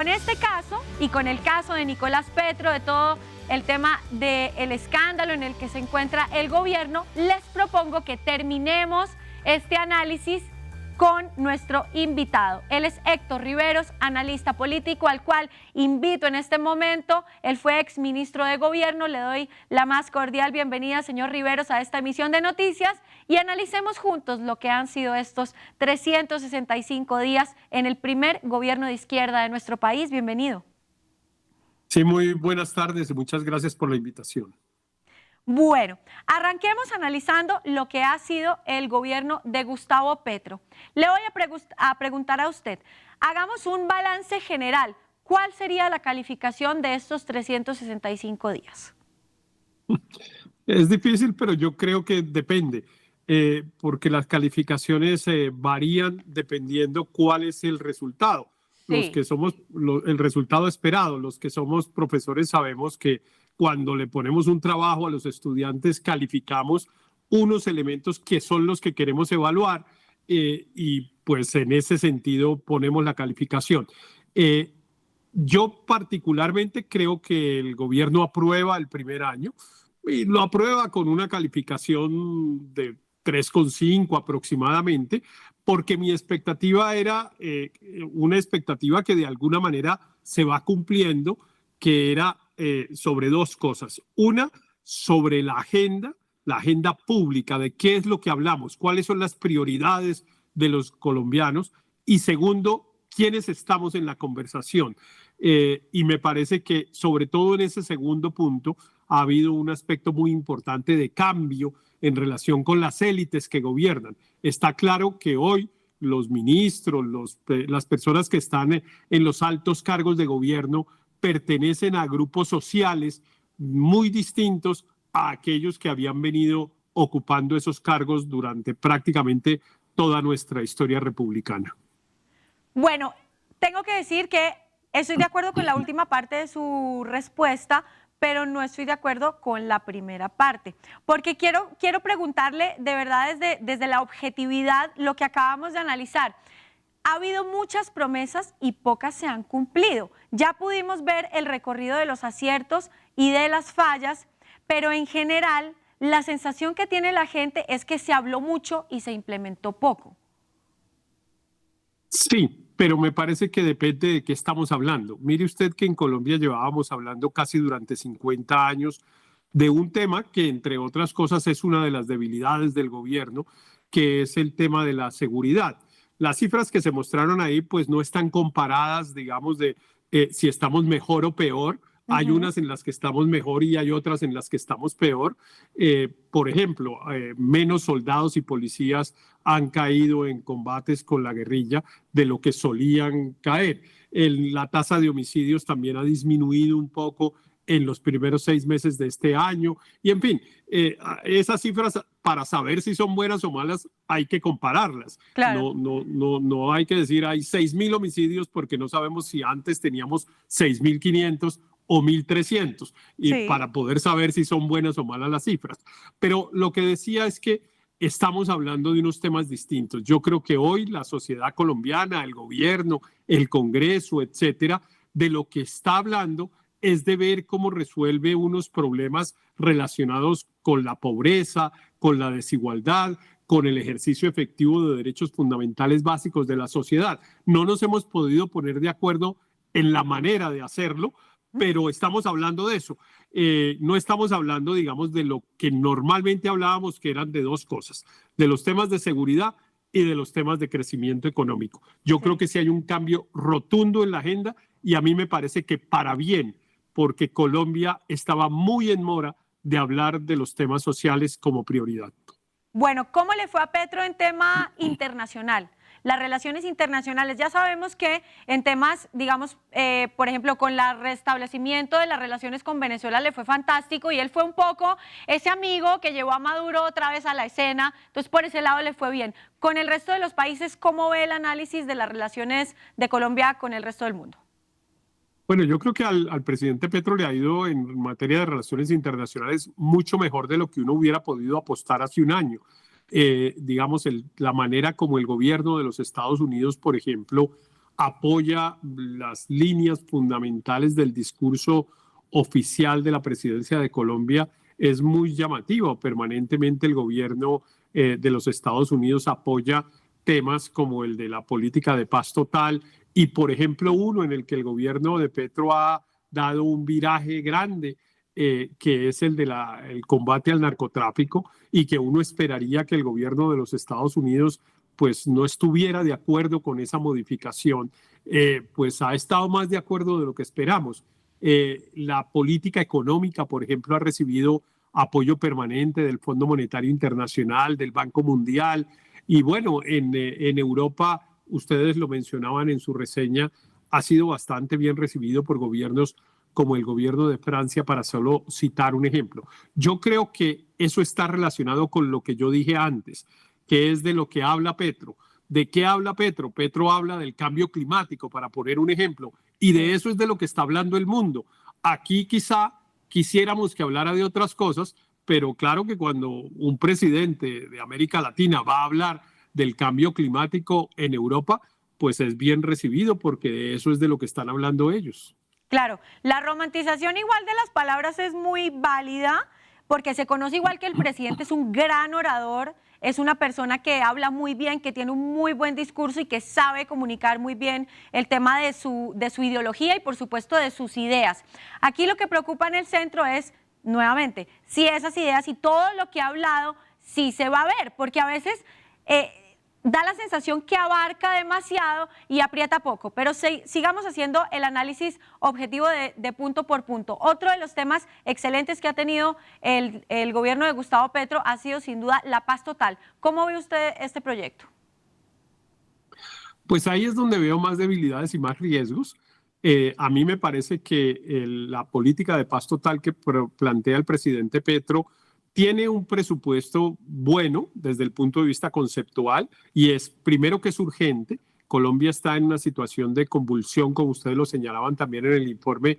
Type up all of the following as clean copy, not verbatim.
Con este caso y con el caso de Nicolás Petro, de todo el tema del escándalo en el que se encuentra el gobierno, les propongo que terminemos este análisis con nuestro invitado. Él es Héctor Riveros, analista político, al cual invito en este momento. Él fue exministro de Gobierno. Le doy la más cordial bienvenida, señor Riveros, a esta emisión de noticias y analicemos juntos lo que han sido estos 365 días en el primer gobierno de izquierda de nuestro país. Bienvenido. Sí, muy buenas tardes y muchas gracias por la invitación. Bueno, arranquemos analizando lo que ha sido el gobierno de Gustavo Petro. Le voy a preguntar a usted, hagamos un balance general. ¿Cuál sería la calificación de estos 365 días? Es difícil, pero yo creo que depende, porque las calificaciones varían dependiendo cuál es el resultado. Los Sí. que somos el resultado esperado, los que somos profesores sabemos que cuando le ponemos un trabajo a los estudiantes calificamos unos elementos que son los que queremos evaluar y pues en ese sentido ponemos la calificación. Yo particularmente creo que el gobierno aprueba el primer año y lo aprueba con una calificación de 3,5 aproximadamente, porque mi expectativa era una expectativa que de alguna manera se va cumpliendo, que era sobre dos cosas. Una, sobre la agenda pública, de qué es lo que hablamos, cuáles son las prioridades de los colombianos. Y segundo, quiénes estamos en la conversación. Y me parece que sobre todo en ese segundo punto ha habido un aspecto muy importante de cambio en relación con las élites que gobiernan. Está claro que hoy los ministros, las personas que están en los altos cargos de gobierno pertenecen a grupos sociales muy distintos a aquellos que habían venido ocupando esos cargos durante prácticamente toda nuestra historia republicana. Bueno, tengo que decir que estoy de acuerdo con la última parte de su respuesta, pero no estoy de acuerdo con la primera parte, porque quiero preguntarle de verdad desde la objetividad lo que acabamos de analizar. Ha habido muchas promesas y pocas se han cumplido. Ya pudimos ver el recorrido de los aciertos y de las fallas, pero en general la sensación que tiene la gente es que se habló mucho y se implementó poco. Sí, pero me parece que depende de qué estamos hablando. Mire usted que en Colombia llevábamos hablando casi durante 50 años de un tema que, entre otras cosas, es una de las debilidades del gobierno, que es el tema de la seguridad. Las cifras que se mostraron ahí, pues no están comparadas, digamos, de si estamos mejor o peor. Hay unas en las que estamos mejor y hay otras en las que estamos peor. Por ejemplo, menos soldados y policías han caído en combates con la guerrilla de lo que solían caer. La tasa de homicidios también ha disminuido un poco en los primeros 6 meses de este año. Y en fin, esas cifras, para saber si son buenas o malas, hay que compararlas. Claro. No hay que decir hay 6.000 homicidios porque no sabemos si antes teníamos 6.500 o 1.300 y Sí. para poder saber si son buenas o malas las cifras. Pero lo que decía es que estamos hablando de unos temas distintos. Yo creo que hoy la sociedad colombiana, el gobierno, el Congreso, etcétera, de lo que está hablando es de ver cómo resuelve unos problemas relacionados con la pobreza, con la desigualdad, con el ejercicio efectivo de derechos fundamentales básicos de la sociedad. No nos hemos podido poner de acuerdo en la manera de hacerlo, pero estamos hablando de eso. No estamos hablando, digamos, de lo que normalmente hablábamos, que eran de dos cosas, de los temas de seguridad y de los temas de crecimiento económico. Yo creo que sí hay un cambio rotundo en la agenda y a mí me parece que para bien, porque Colombia estaba muy en mora de hablar de los temas sociales como prioridad. Bueno, ¿cómo le fue a Petro en tema internacional? Las relaciones internacionales, ya sabemos que en temas, digamos, por ejemplo, con el restablecimiento de las relaciones con Venezuela le fue fantástico y él fue un poco ese amigo que llevó a Maduro otra vez a la escena, entonces por ese lado le fue bien. Con el resto de los países, ¿cómo ve el análisis de las relaciones de Colombia con el resto del mundo? Bueno, yo creo que al presidente Petro le ha ido en materia de relaciones internacionales mucho mejor de lo que uno hubiera podido apostar hace un año. Digamos, la manera como el gobierno de los Estados Unidos, por ejemplo, apoya las líneas fundamentales del discurso oficial de la presidencia de Colombia, es muy llamativo. Permanentemente el gobierno de los Estados Unidos apoya temas como el de la política de paz total y, por ejemplo, uno en el que el gobierno de Petro ha dado un viraje grande, que es el de el combate al narcotráfico, y que uno esperaría que el gobierno de los Estados Unidos pues no estuviera de acuerdo con esa modificación, pues ha estado más de acuerdo de lo que esperamos. La política económica, por ejemplo, ha recibido apoyo permanente del Fondo Monetario Internacional, del Banco Mundial, y bueno, en Europa, ustedes lo mencionaban en su reseña, ha sido bastante bien recibido por gobiernos como el gobierno de Francia, para solo citar un ejemplo. Yo creo que eso está relacionado con lo que yo dije antes, que es de lo que habla Petro. ¿De qué habla Petro? Petro habla del cambio climático, para poner un ejemplo, y de eso es de lo que está hablando el mundo. Aquí quizá quisiéramos que hablara de otras cosas, pero claro que cuando un presidente de América Latina va a hablar del cambio climático en Europa, pues es bien recibido, porque de eso es de lo que están hablando ellos. Claro, la romantización igual de las palabras es muy válida porque se conoce igual que el presidente es un gran orador, es una persona que habla muy bien, que tiene un muy buen discurso y que sabe comunicar muy bien el tema de su ideología y por supuesto de sus ideas. Aquí lo que preocupa en el centro es, nuevamente, si esas ideas y todo lo que ha hablado, sí se va a ver, porque a veces da la sensación que abarca demasiado y aprieta poco, pero sigamos haciendo el análisis objetivo de punto por punto. Otro de los temas excelentes que ha tenido el gobierno de Gustavo Petro ha sido sin duda la paz total. ¿Cómo ve usted este proyecto? Pues ahí es donde veo más debilidades y más riesgos. A mí me parece que la política de paz total que plantea el presidente Petro tiene un presupuesto bueno desde el punto de vista conceptual, y es, primero, que es urgente. Colombia está en una situación de convulsión, como ustedes lo señalaban también en el informe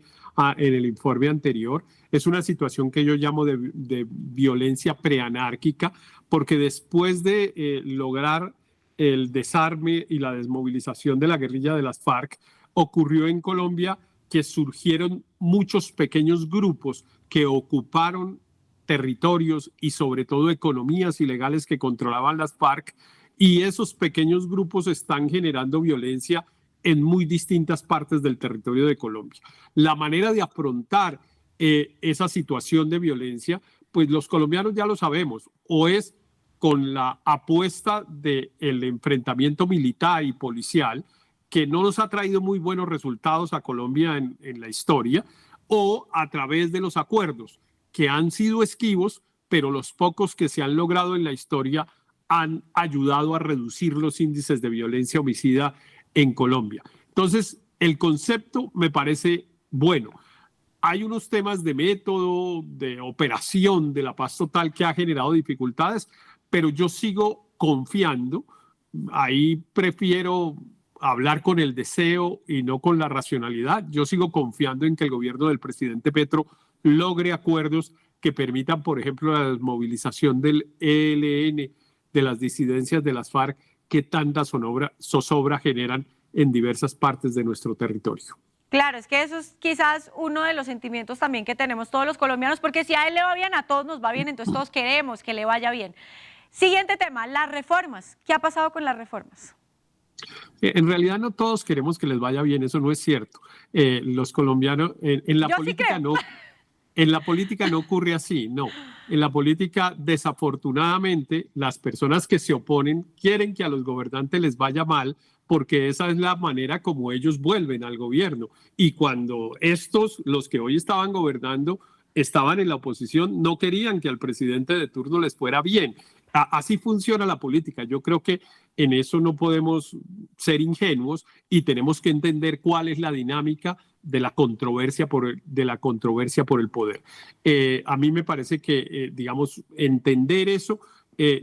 anterior. Es una situación que yo llamo de violencia preanárquica, porque después de lograr el desarme y la desmovilización de la guerrilla de las FARC, ocurrió en Colombia que surgieron muchos pequeños grupos que ocuparon territorios y sobre todo economías ilegales que controlaban las FARC, y esos pequeños grupos están generando violencia en muy distintas partes del territorio de Colombia. La manera de afrontar esa situación de violencia, pues los colombianos ya lo sabemos, o es con la apuesta del enfrentamiento militar y policial, que no nos ha traído muy buenos resultados a Colombia en la historia, o a través de los acuerdos, que han sido esquivos, pero los pocos que se han logrado en la historia han ayudado a reducir los índices de violencia homicida en Colombia. Entonces, el concepto me parece bueno. Hay unos temas de método, de operación de la paz total que ha generado dificultades, pero yo sigo confiando. Ahí prefiero hablar con el deseo y no con la racionalidad. Yo sigo confiando en que el gobierno del presidente Petro logre acuerdos que permitan, por ejemplo, la desmovilización del ELN, de las disidencias de las FARC, que tanta zozobra generan en diversas partes de nuestro territorio. Claro, es que eso es quizás uno de los sentimientos también que tenemos todos los colombianos, porque si a él le va bien, a todos nos va bien, entonces todos queremos que le vaya bien. Siguiente tema, las reformas. ¿Qué ha pasado con las reformas? En realidad no todos queremos que les vaya bien, eso no es cierto. Los colombianos, en la política no. En la política no ocurre así, no. En la política, desafortunadamente, las personas que se oponen quieren que a los gobernantes les vaya mal, porque esa es la manera como ellos vuelven al gobierno. Y cuando los que hoy estaban gobernando, estaban en la oposición, no querían que al presidente de turno les fuera bien. Así funciona la política. Yo creo que en eso no podemos ser ingenuos y tenemos que entender cuál es la dinámica de la controversia por el poder. A mí me parece que, digamos, entender eso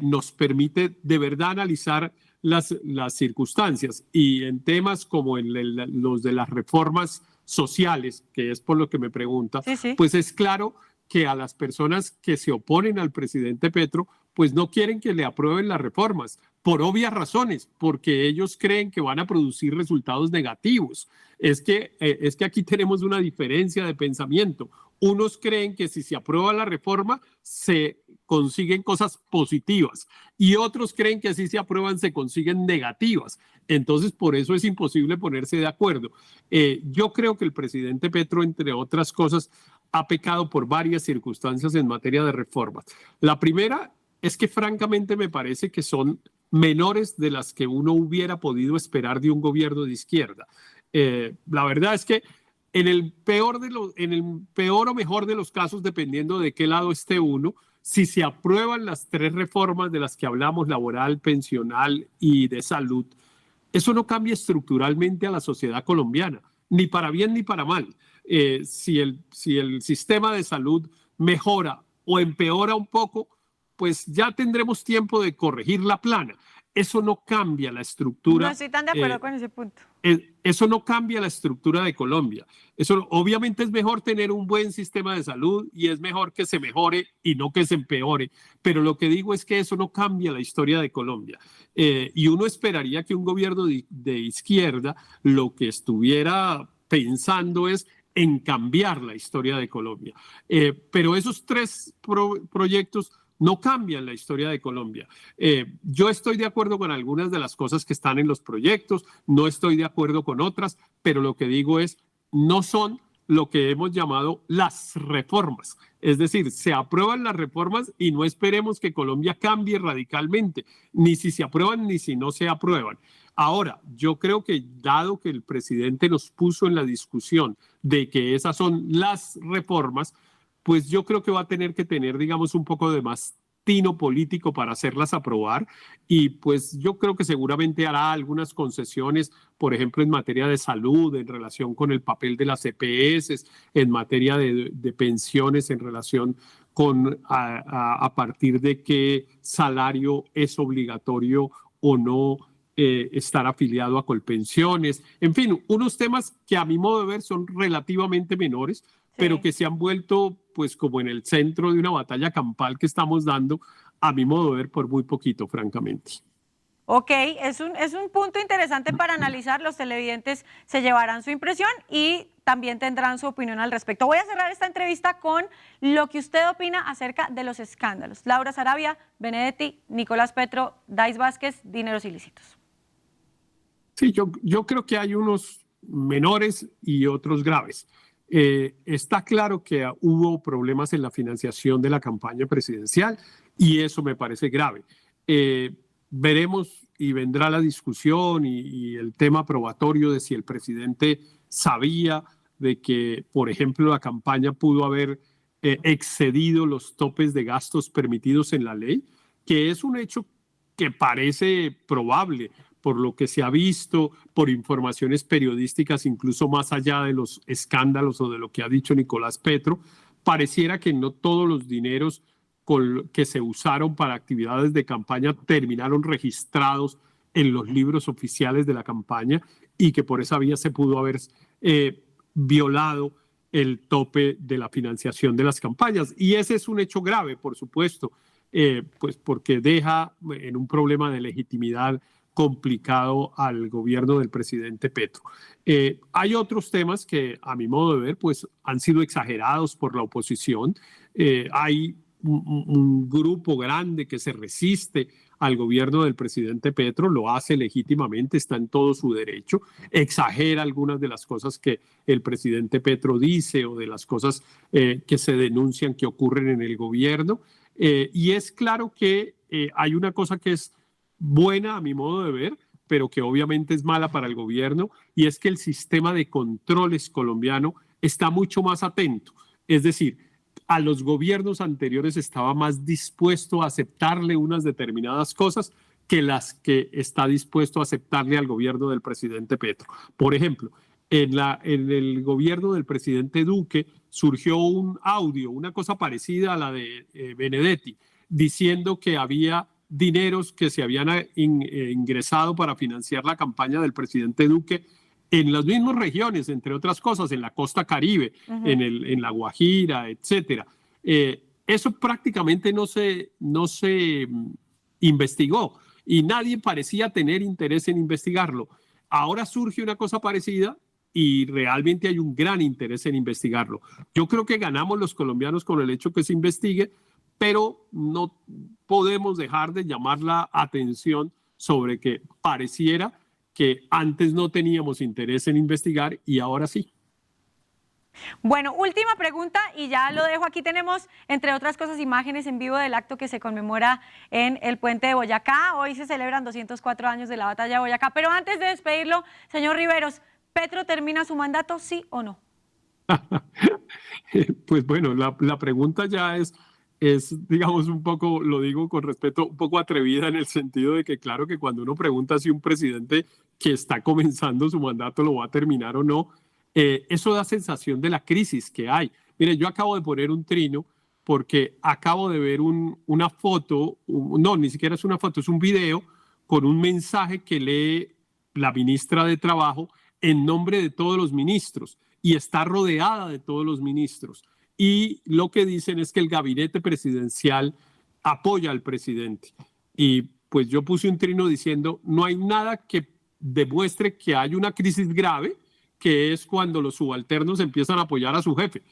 nos permite de verdad analizar las circunstancias, y en temas como los de las reformas sociales, que es por lo que me pregunta, Sí. pues es claro que a las personas que se oponen al presidente Petro, pues no quieren que le aprueben las reformas, por obvias razones, porque ellos creen que van a producir resultados negativos. Es que aquí tenemos una diferencia de pensamiento. Unos creen que si se aprueba la reforma se consiguen cosas positivas y otros creen que si se aprueban se consiguen negativas. Entonces, por eso es imposible ponerse de acuerdo. Yo creo que el presidente Petro, entre otras cosas, ha pecado por varias circunstancias en materia de reformas. La primera es que francamente me parece que son menores de las que uno hubiera podido esperar de un gobierno de izquierda. La verdad es que en el peor o mejor de los casos, dependiendo de qué lado esté uno, si se aprueban las 3 reformas de las que hablamos, laboral, pensional y de salud, eso no cambia estructuralmente a la sociedad colombiana, ni para bien ni para mal. Si el sistema de salud mejora o empeora un poco, pues ya tendremos tiempo de corregir la plana. Eso no cambia la estructura. No estoy tan de acuerdo con ese punto. Eso no cambia la estructura de Colombia. Eso obviamente es mejor tener un buen sistema de salud y es mejor que se mejore y no que se empeore. Pero lo que digo es que eso no cambia la historia de Colombia. Y uno esperaría que un gobierno de izquierda lo que estuviera pensando es en cambiar la historia de Colombia. Pero esos 3 proyectos no cambian la historia de Colombia. Yo estoy de acuerdo con algunas de las cosas que están en los proyectos, no estoy de acuerdo con otras, pero lo que digo es, no son lo que hemos llamado las reformas. Es decir, se aprueban las reformas y no esperemos que Colombia cambie radicalmente, ni si se aprueban ni si no se aprueban. Ahora, yo creo que dado que el presidente nos puso en la discusión de que esas son las reformas, pues yo creo que va a tener que tener, digamos, un poco de más tino político para hacerlas aprobar y pues yo creo que seguramente hará algunas concesiones, por ejemplo, en materia de salud, en relación con el papel de las EPS, en materia de pensiones, en relación con a partir de qué salario es obligatorio o no estar afiliado a Colpensiones. En fin, unos temas que a mi modo de ver son relativamente menores, pero que se han vuelto pues como en el centro de una batalla campal que estamos dando, a mi modo de ver, por muy poquito, francamente. Ok, es un punto interesante para analizar. Los televidentes se llevarán su impresión y también tendrán su opinión al respecto. Voy a cerrar esta entrevista con lo que usted opina acerca de los escándalos. Laura Sarabia, Benedetti, Nicolás Petro, Dais Vázquez, dineros ilícitos. Sí, yo creo que hay unos menores y otros graves. Está claro que hubo problemas en la financiación de la campaña presidencial y eso me parece grave. Veremos y vendrá la discusión y el tema probatorio de si el presidente sabía de que, por ejemplo, la campaña pudo haber excedido los topes de gastos permitidos en la ley, que es un hecho que parece probable por lo que se ha visto, por informaciones periodísticas, incluso más allá de los escándalos o de lo que ha dicho Nicolás Petro, pareciera que no todos los dineros que se usaron para actividades de campaña terminaron registrados en los libros oficiales de la campaña y que por esa vía se pudo haber violado el tope de la financiación de las campañas. Y ese es un hecho grave, por supuesto, pues porque deja en un problema de legitimidad complicado al gobierno del presidente Petro. Hay otros temas que, a mi modo de ver, pues han sido exagerados por la oposición. Hay un grupo grande que se resiste al gobierno del presidente Petro, lo hace legítimamente, está en todo su derecho, exagera algunas de las cosas que el presidente Petro dice o de las cosas que se denuncian que ocurren en el gobierno. Y es claro que hay una cosa que es buena a mi modo de ver, pero que obviamente es mala para el gobierno, y es que el sistema de controles colombiano está mucho más atento. Es decir, a los gobiernos anteriores estaba más dispuesto a aceptarle unas determinadas cosas que las que está dispuesto a aceptarle al gobierno del presidente Petro. Por ejemplo, en el gobierno del presidente Duque surgió un audio, una cosa parecida a la de Benedetti, diciendo que había dineros que se habían ingresado para financiar la campaña del presidente Duque en las mismas regiones, entre otras cosas, en la costa Caribe, en La Guajira, etcétera. eso prácticamente no se investigó y nadie parecía tener interés en investigarlo. Ahora surge una cosa parecida y realmente hay un gran interés en investigarlo. Yo creo que ganamos los colombianos con el hecho que se investigue, pero no podemos dejar de llamar la atención sobre que pareciera que antes no teníamos interés en investigar y ahora sí. Bueno, última pregunta y ya lo dejo. Aquí tenemos, entre otras cosas, imágenes en vivo del acto que se conmemora en el puente de Boyacá. Hoy se celebran 204 años de la batalla de Boyacá. Pero antes de despedirlo, señor Riveros, ¿Petro termina su mandato, sí o no? Pues bueno, la pregunta ya digamos, un poco, lo digo con respeto, un poco atrevida en el sentido de que claro que cuando uno pregunta si un presidente que está comenzando su mandato lo va a terminar o no, eso da sensación de la crisis que hay. Mire, yo acabo de poner un trino porque acabo de ver una foto, no, ni siquiera es una foto, es un video con un mensaje que lee la ministra de Trabajo en nombre de todos los ministros y está rodeada de todos los ministros. Y lo que dicen es que el gabinete presidencial apoya al presidente. Y pues yo puse un trino diciendo, no hay nada que demuestre que hay una crisis grave, que es cuando los subalternos empiezan a apoyar a su jefe.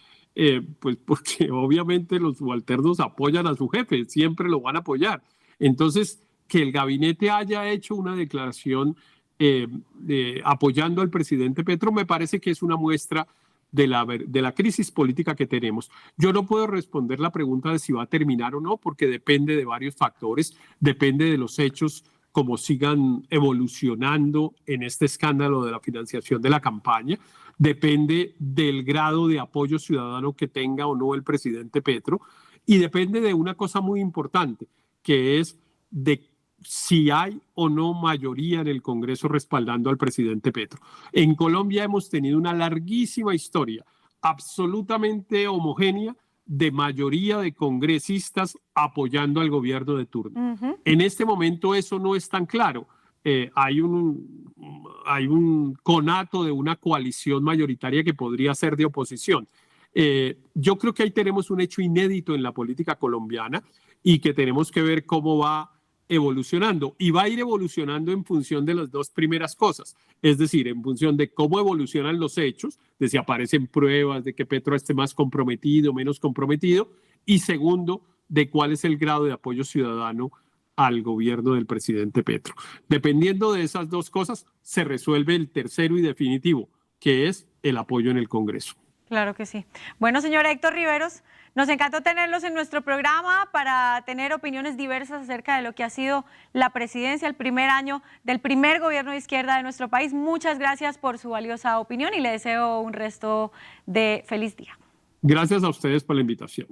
Pues porque obviamente los subalternos apoyan a su jefe, siempre lo van a apoyar. Entonces, que el gabinete haya hecho una declaración apoyando al presidente Petro me parece que es una muestra de la crisis política que tenemos. Yo no puedo responder la pregunta de si va a terminar o no, porque depende de varios factores, depende de los hechos como sigan evolucionando en este escándalo de la financiación de la campaña, depende del grado de apoyo ciudadano que tenga o no el presidente Petro, y depende de una cosa muy importante, que es de si hay o no mayoría en el Congreso respaldando al presidente Petro. En Colombia hemos tenido una larguísima historia, absolutamente homogénea, de mayoría de congresistas apoyando al gobierno de turno. En este momento eso no es tan claro. Hay un conato de una coalición mayoritaria que podría ser de oposición. Yo creo que ahí tenemos un hecho inédito en la política colombiana y que tenemos que ver cómo va evolucionando y va a ir evolucionando en función de las dos primeras cosas, es decir, en función de cómo evolucionan los hechos, de si aparecen pruebas de que Petro esté más comprometido, menos comprometido, y segundo, de cuál es el grado de apoyo ciudadano al gobierno del presidente Petro. Dependiendo de esas dos cosas, se resuelve el tercero y definitivo, que es el apoyo en el Congreso. Claro que sí. Bueno, señor Héctor Riveros, nos encantó tenerlos en nuestro programa para tener opiniones diversas acerca de lo que ha sido la presidencia, el primer año del primer gobierno de izquierda de nuestro país. Muchas gracias por su valiosa opinión y le deseo un resto de feliz día. Gracias a ustedes por la invitación.